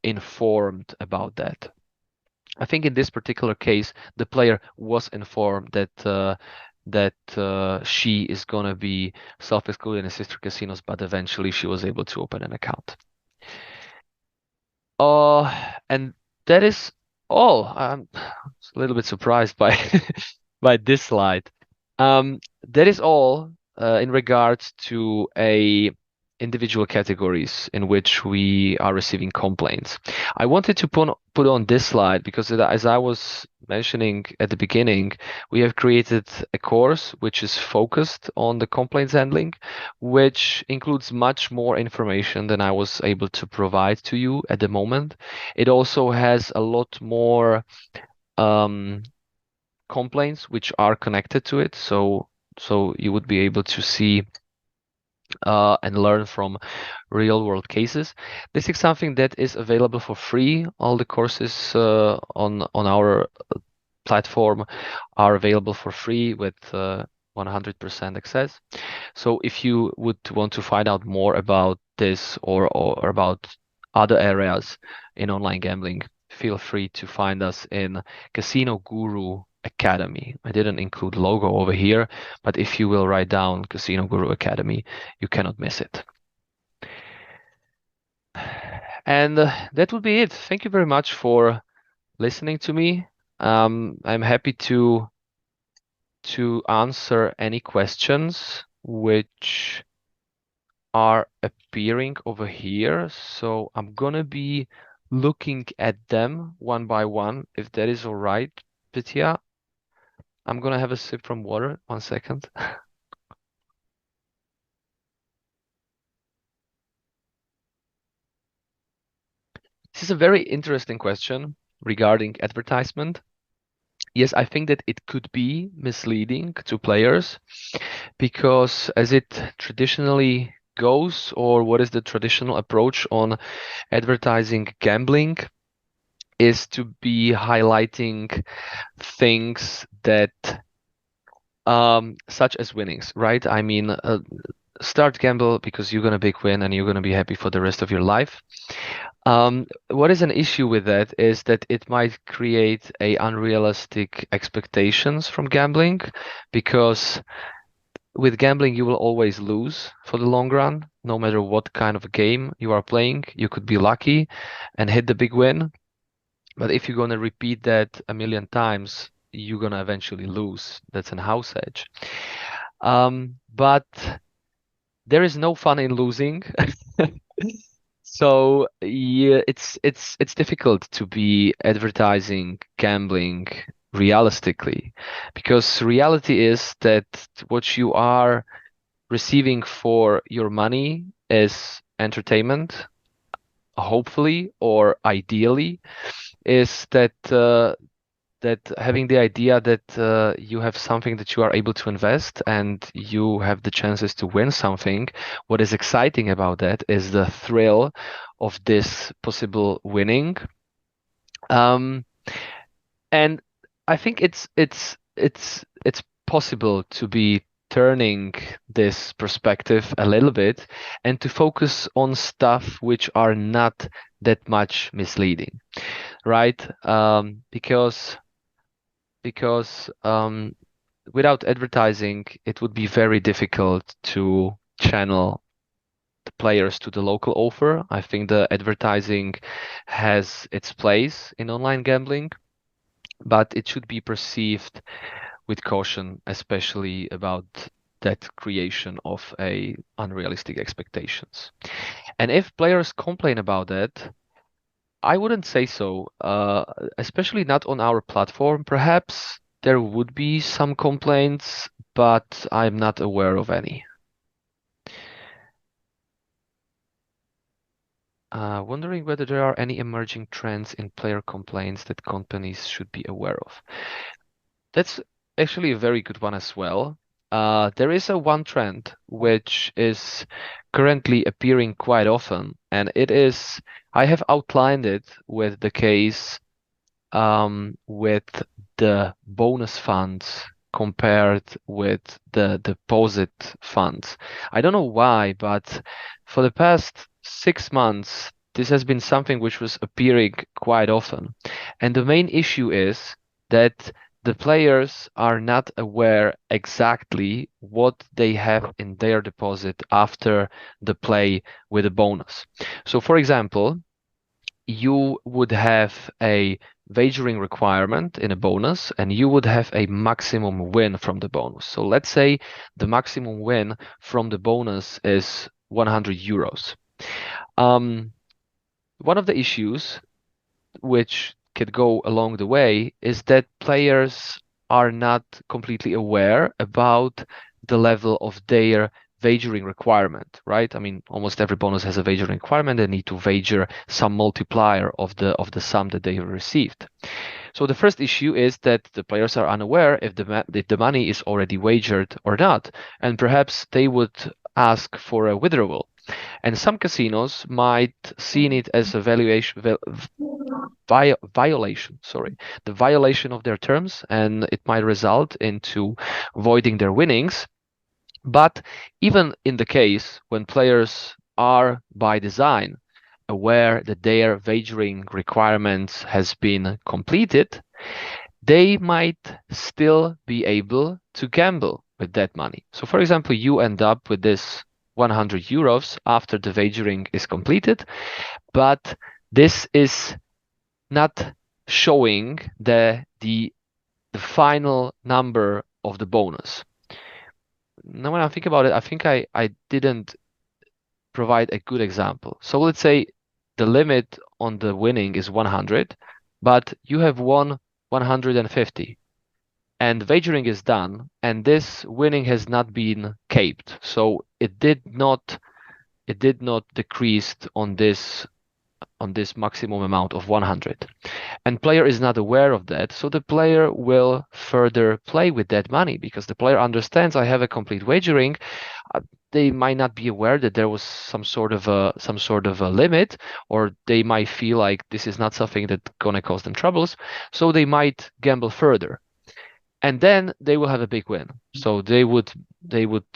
informed about that. I think in this particular case, the player was informed that she is gonna be self-excluded in sister casinos, but eventually she was able to open an account. And that is all. I'm a little bit surprised by by this slide. That is all in regards to individual categories in which we are receiving complaints. I wanted to put on this slide because, as I was mentioning at the beginning, we have created a course which is focused on the complaints handling, which includes much more information than I was able to provide to you at the moment. It also has a lot more complaints which are connected to it, so you would be able to see and learn from real world cases. This is something that is available for free. All the courses on our platform are available for free with 100% access. So if you would want to find out more about this or about other areas in online gambling, feel free to find us in Casino Guru Academy. I didn't include logo over here, but if you will write down Casino Guru Academy, you cannot miss it. And that would be it. Thank you very much for listening to me. I'm happy to answer any questions which are appearing over here. So I'm gonna be looking at them one by one, if that is all right, Pitya. I'm gonna have a sip from water. 1 second. This is a very interesting question regarding advertisement. Yes, I think that it could be misleading to players because as it traditionally goes, or what is the traditional approach on advertising gambling, is to be highlighting things that such as winnings, right? I mean, start gamble because you're gonna big win and you're gonna be happy for the rest of your life. What is an issue with that is that it might create a unrealistic expectations from gambling, because with gambling you will always lose for the long run, no matter what kind of a game you are playing. You could be lucky and hit the big win, but if you're gonna repeat that a million times, you're gonna eventually lose. That's an house edge. But there is no fun in losing. So yeah, it's difficult to be advertising gambling realistically, because reality is that what you are receiving for your money is entertainment, hopefully or ideally, is that that having the idea that you have something that you are able to invest and you have the chances to win something. What is exciting about that is the thrill of this possible winning. And I think it's possible to be turning this perspective a little bit and to focus on stuff which are not that much misleading, right? Because without advertising, it would be very difficult to channel the players to the local offer. I think the advertising has its place in online gambling, but it should be perceived with caution, especially about that creation of a unrealistic expectations. And if players complain about that, I wouldn't say so, especially not on our platform. Perhaps there would be some complaints, but I'm not aware of any. Wondering whether there are any emerging trends in player complaints that companies should be aware of. That's actually a very good one as well. There is a one trend which is currently appearing quite often, and it is, I have outlined it with the case with the bonus funds compared with the deposit funds. I don't know why, but for the past 6 months, this has been something which was appearing quite often. And the main issue is that the players are not aware exactly what they have in their deposit after the play with a bonus. So, for example, you would have a wagering requirement in a bonus, and you would have a maximum win from the bonus. So let's say the maximum win from the bonus is 100 euros. One of the issues which could go along the way is that players are not completely aware about the level of their wagering requirement, right? I mean, almost every bonus has a wagering requirement. They need to wager some multiplier of the sum that they have received. So the first issue is that the players are unaware if the money is already wagered or not, and perhaps they would ask for a withdrawal. And some casinos might see it as a violation, the violation of their terms, and it might result into voiding their winnings. But even in the case when players are by design aware that their wagering requirements has been completed, they might still be able to gamble with that money. So for example, you end up with this 100 euros after the wagering is completed, but this is not showing the final number of the bonus. Now when I think about it, I think I didn't provide a good example. So let's say the limit on the winning is 100, but you have won 150 and wagering is done and this winning has not been capped. So it did not decrease on this maximum amount of 100. And player is not aware of that, so the player will further play with that money because the player understands I have a complete wagering. They might not be aware that there was some sort of a limit, or they might feel like this is not something that's gonna cause them troubles, so they might gamble further, and then they will have a big win. So they would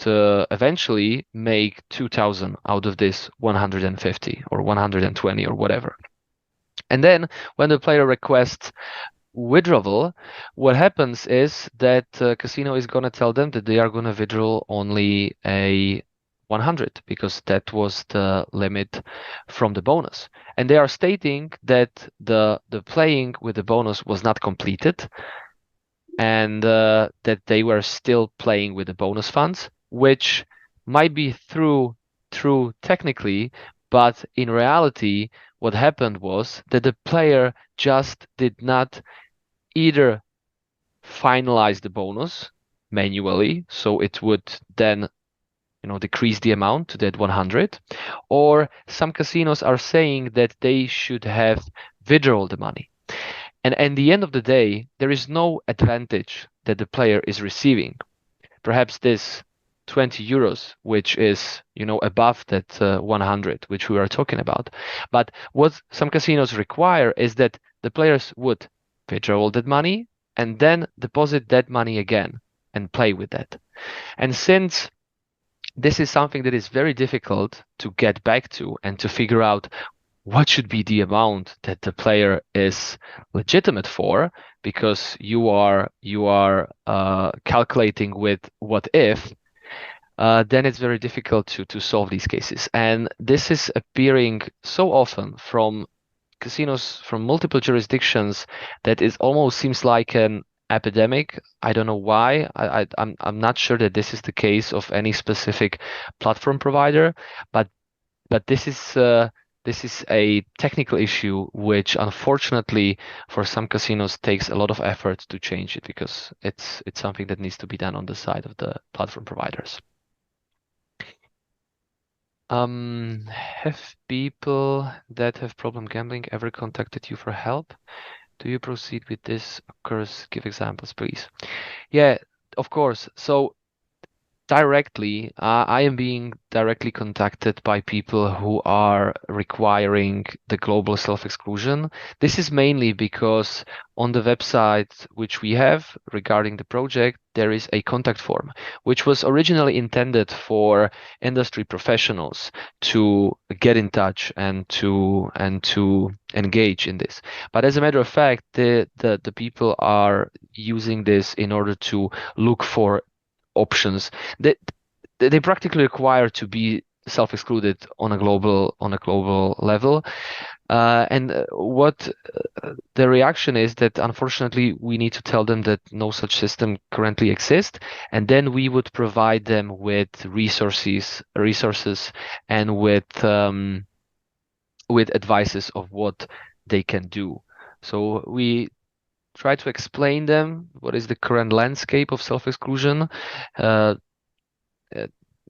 eventually make 2,000 out of this 150 or 120 or whatever. And then when the player requests withdrawal, what happens is that casino is going to tell them that they are going to withdraw only a 100 because that was the limit from the bonus. And they are stating that the playing with the bonus was not completed and that they were still playing with the bonus funds, which might be true technically, but in reality, what happened was that the player just did not either finalize the bonus manually, so it would then decrease the amount to that 100, or some casinos are saying that they should have withdrawn the money. And at the end of the day, there is no advantage that the player is receiving. Perhaps this 20 euros, which is above that 100, which we are talking about. But what some casinos require is that the players would withdraw all that money and then deposit that money again and play with that. And since this is something that is very difficult to get back to and to figure out what should be the amount that the player is legitimate for, because you are calculating with what if, then it's very difficult to solve these cases. And this is appearing so often from casinos from multiple jurisdictions that it almost seems like an epidemic. I don't know why. I'm not sure that this is the case of any specific platform provider, but this is a technical issue which unfortunately for some casinos takes a lot of effort to change it, because it's something that needs to be done on the side of the platform providers. Have people that have problem gambling ever contacted you for help? Do you proceed with this? Of course, give examples, please. Yeah, of course. So directly, I am being directly contacted by people who are requiring the global self-exclusion. This is mainly because on the website which we have regarding the project, there is a contact form, which was originally intended for industry professionals to get in touch and to engage in this. But as a matter of fact, the people are using this in order to look for options that they practically require to be self-excluded on a global level. And what the reaction is that unfortunately we need to tell them that no such system currently exists, and then we would provide them with resources and with advices of what they can do. So we try to explain them what is the current landscape of self-exclusion, uh,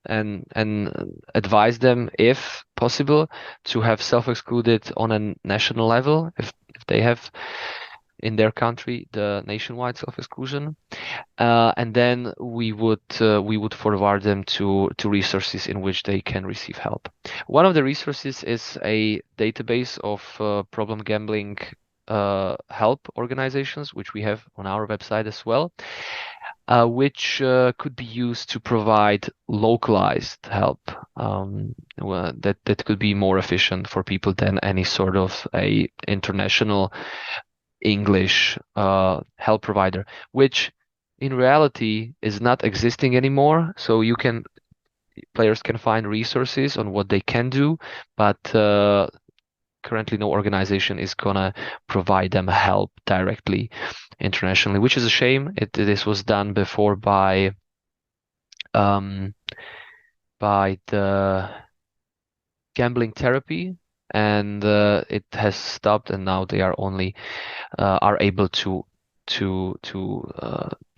and advise them, if possible, to have self-excluded on a national level if they have in their country the nationwide self-exclusion, and then we would forward them to resources in which they can receive help. One of the resources is a database of problem gambling help organizations, which we have on our website as well. which could be used to provide localized help. That could be more efficient for people than any sort of a international English help provider, which in reality is not existing anymore. So players can find resources on what they can do, but currently no organization is gonna provide them help directly internationally, which is a shame. This was done before um, by the gambling therapy, and it has stopped, and now they are only are able to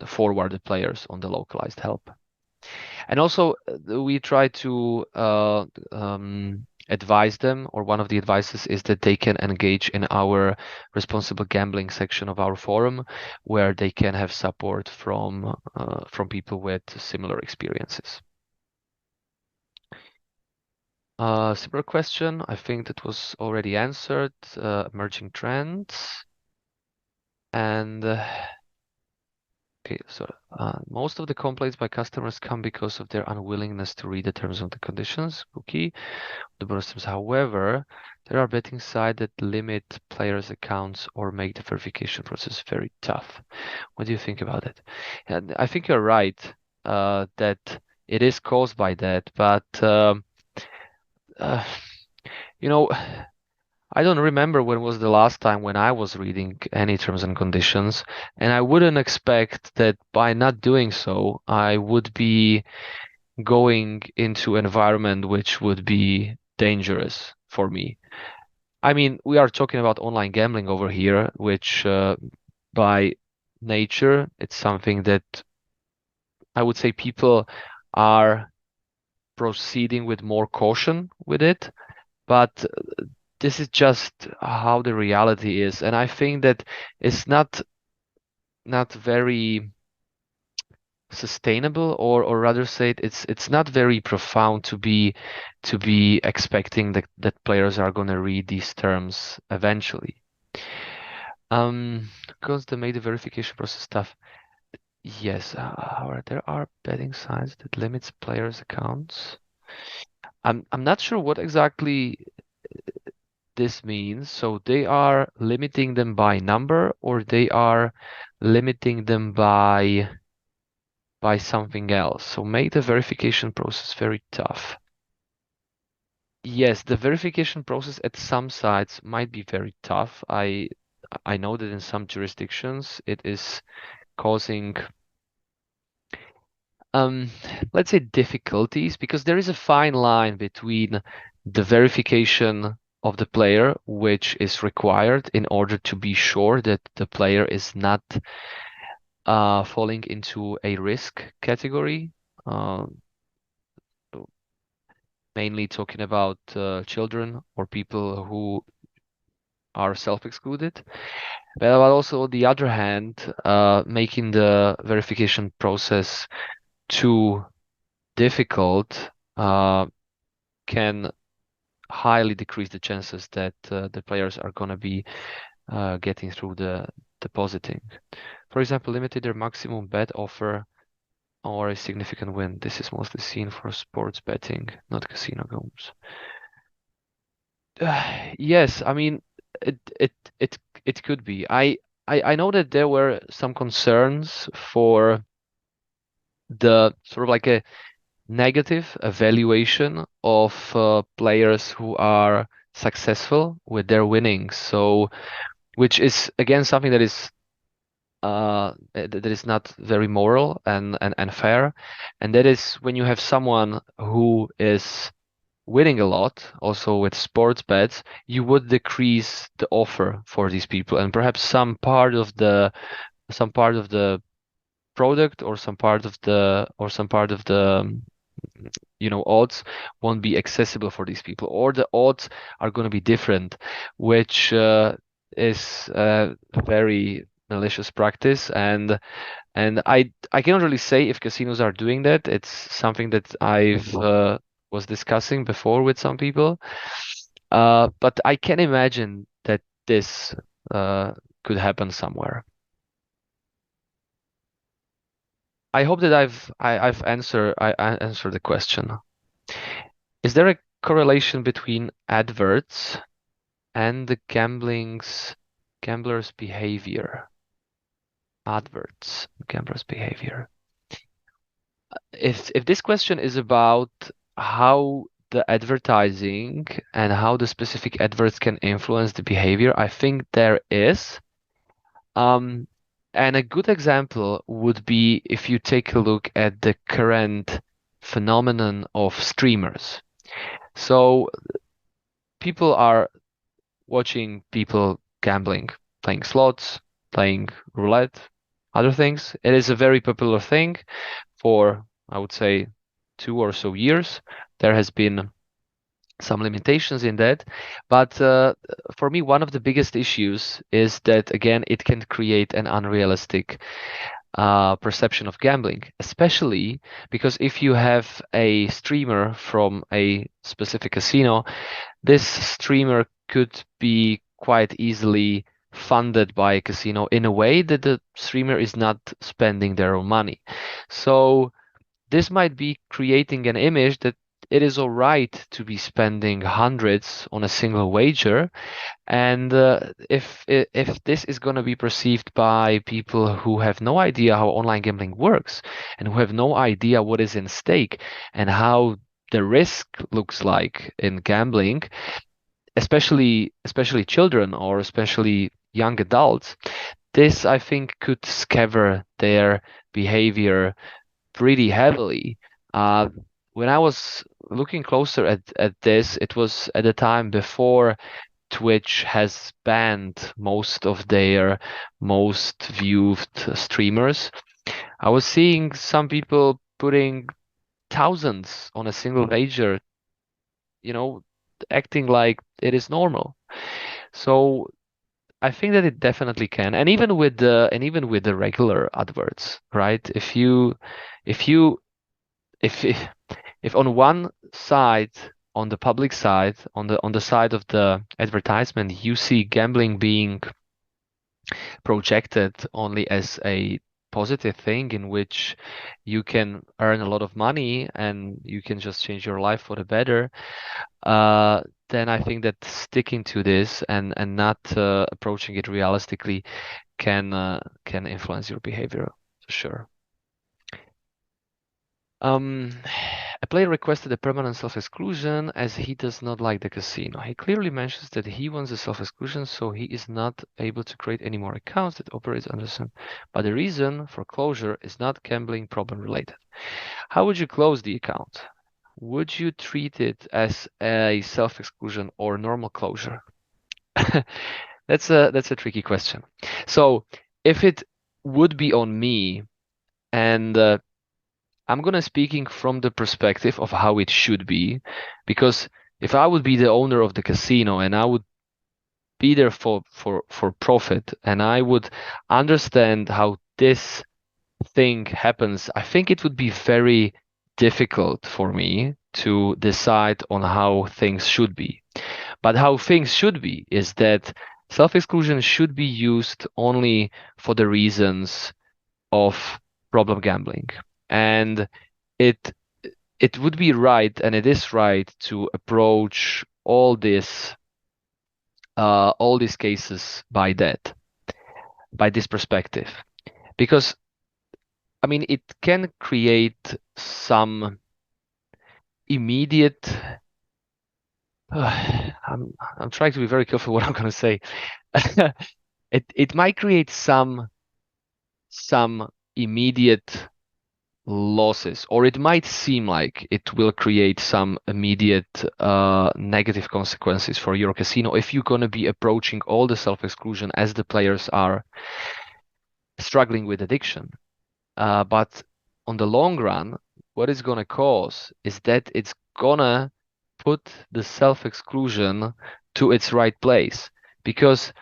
forward the players on the localized help. And also, we try to advise them, or one of the advices is that they can engage in our responsible gambling section of our forum, where they can have support from people with similar experiences. Similar question, I think that was already answered. Emerging trends. And okay, so most of the complaints by customers come because of their unwillingness to read the terms and the conditions. Cookie, the bonus terms. However, there are betting sites that limit players' accounts or make the verification process very tough. What do you think about it? And I think you're right that it is caused by that, but uh, you know, I don't remember when was the last time when I was reading any terms and conditions, and I wouldn't expect that by not doing so, I would be going into environment which would be dangerous for me. I mean, we are talking about online gambling over here, which by nature, it's something that I would say people are proceeding with more caution with it, but this is just how the reality is, and I think that it's not very sustainable, or rather say it's not very profound to be expecting that players are going to read these terms eventually. Because they made the verification process tough. Yes, there are betting sites that limits players' accounts. I'm not sure what exactly this means. So they are limiting them by number, or they are limiting them by something else. So make the verification process very tough. Yes, the verification process at some sites might be very tough. I know that in some jurisdictions it is causing um let's say difficulties, because there is a fine line between the verification of the player, which is required in order to be sure that the player is not falling into a risk category, uh, mainly talking about children or people who are self-excluded. But also, on the other hand, making the verification process too difficult can highly decrease the chances that the players are going to be getting through the depositing. For example, limited their maximum bet offer or a significant win. This is mostly seen for sports betting, not casino games. Yes, I mean it it it it could be. I know that there were some concerns for the sort of like a negative evaluation of players who are successful with their winnings. So, which is again something that is that is not very moral and fair. And that is when you have someone who is winning a lot, also with sports bets, you would decrease the offer for these people, and perhaps some part of the product, or some part of the odds won't be accessible for these people, or the odds are going to be different, which is a very malicious practice. And I cannot really say if casinos are doing that. It's something that I've was discussing before with some people, but I can imagine that this, uh, could happen somewhere. I hope that I've answered the question. Is there a correlation between adverts and the gamblers' behavior? Adverts, gamblers' behavior. If this question is about how the advertising and how the specific adverts can influence the behavior, I think there is. And a good example would be if you take a look at the current phenomenon of streamers. So people are watching people gambling, playing slots, playing roulette, other things. It is a very popular thing for, I would say, 2 or so years. There has been some limitations in that, but for me, one of the biggest issues is that, again, it can create an unrealistic perception of gambling, especially because if you have a streamer from a specific casino, this streamer could be quite easily funded by a casino in a way that the streamer is not spending their own money. So this might be creating an image that it is all right to be spending hundreds on a single wager, and if this is going to be perceived by people who have no idea how online gambling works and who have no idea what is in stake and how the risk looks like in gambling, especially children or especially young adults, this I think could scatter their behavior pretty heavily. When I was looking closer at this, it was at the time before Twitch has banned most of their most viewed streamers. I was seeing some people putting thousands on a single wager, you know, acting like it is normal. So I think that it definitely can, and even with the regular adverts, right? If on one side, on the public side, on the side of the advertisement, you see gambling being projected only as a positive thing in which you can earn a lot of money and you can just change your life for the better, then I think that sticking to this and not approaching it realistically can influence your behavior for sure. A player requested a permanent self-exclusion as he does not like the casino. He clearly mentions that he wants a self-exclusion, so he is not able to create any more accounts that operates under some. But the reason for closure is not gambling problem related. How would you close the account? Would you treat it as a self-exclusion or normal closure? That's a tricky question. So if it would be on me, and I'm gonna speaking from the perspective of how it should be, because if I would be the owner of the casino and I would be there for profit and I would understand how this thing happens, I think it would be very difficult for me to decide on how things should be. But how things should be is that self-exclusion should be used only for the reasons of problem gambling. And it it would be right, and it is right, to approach all these cases by this perspective, because I mean it can create some immediate. I'm trying to be very careful what I'm going to say. It might create some immediate losses, or it might seem like it will create some immediate negative consequences for your casino if you're going to be approaching all the self-exclusion as the players are struggling with addiction. But on the long run, what it's going to cause is that it's going to put the self-exclusion to its right place, because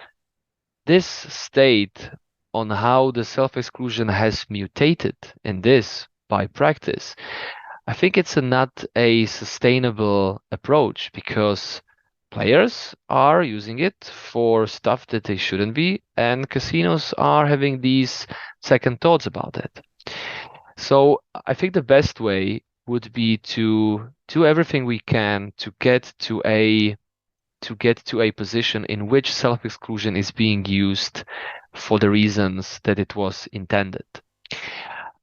this state on how the self-exclusion has mutated in this by practice, I think it's not a sustainable approach, because players are using it for stuff that they shouldn't be, and casinos are having these second thoughts about it. So I think the best way would be to do everything we can to get to a position in which self-exclusion is being used for the reasons that it was intended.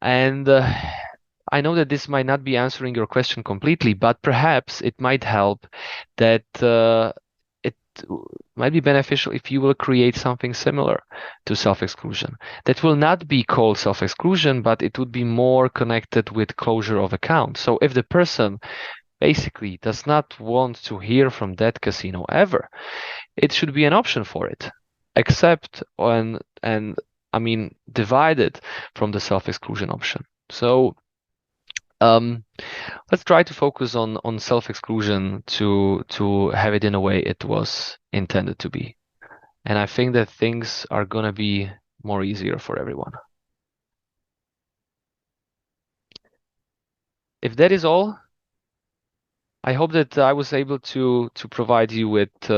And I know that this might not be answering your question completely, but perhaps it might help that it might be beneficial if you will create something similar to self-exclusion. That will not be called self-exclusion, but it would be more connected with closure of account. So if the person basically does not want to hear from that casino ever, it should be an option for it, except when, and I mean, divided from the self-exclusion option. So let's try to focus on self-exclusion to have it in a way it was intended to be. And I think that things are gonna be more easier for everyone. If that is all, I hope that I was able to provide you with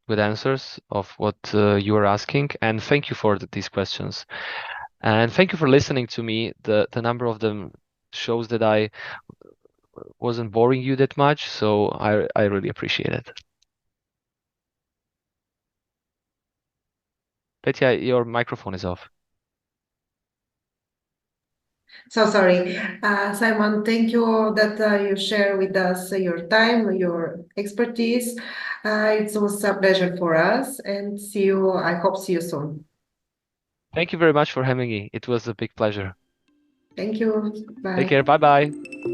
answers of what you are asking, and thank you for these questions. And thank you for listening to me. The number of them shows that I wasn't boring you that much, so I really appreciate it. Petya, your microphone is off. So sorry. Simon, thank you that you share with us your time, your expertise. It was a pleasure for us, and see you. I hope see you soon. Thank you very much for having me. It was a big pleasure. Thank you. Take Bye. care. Bye bye.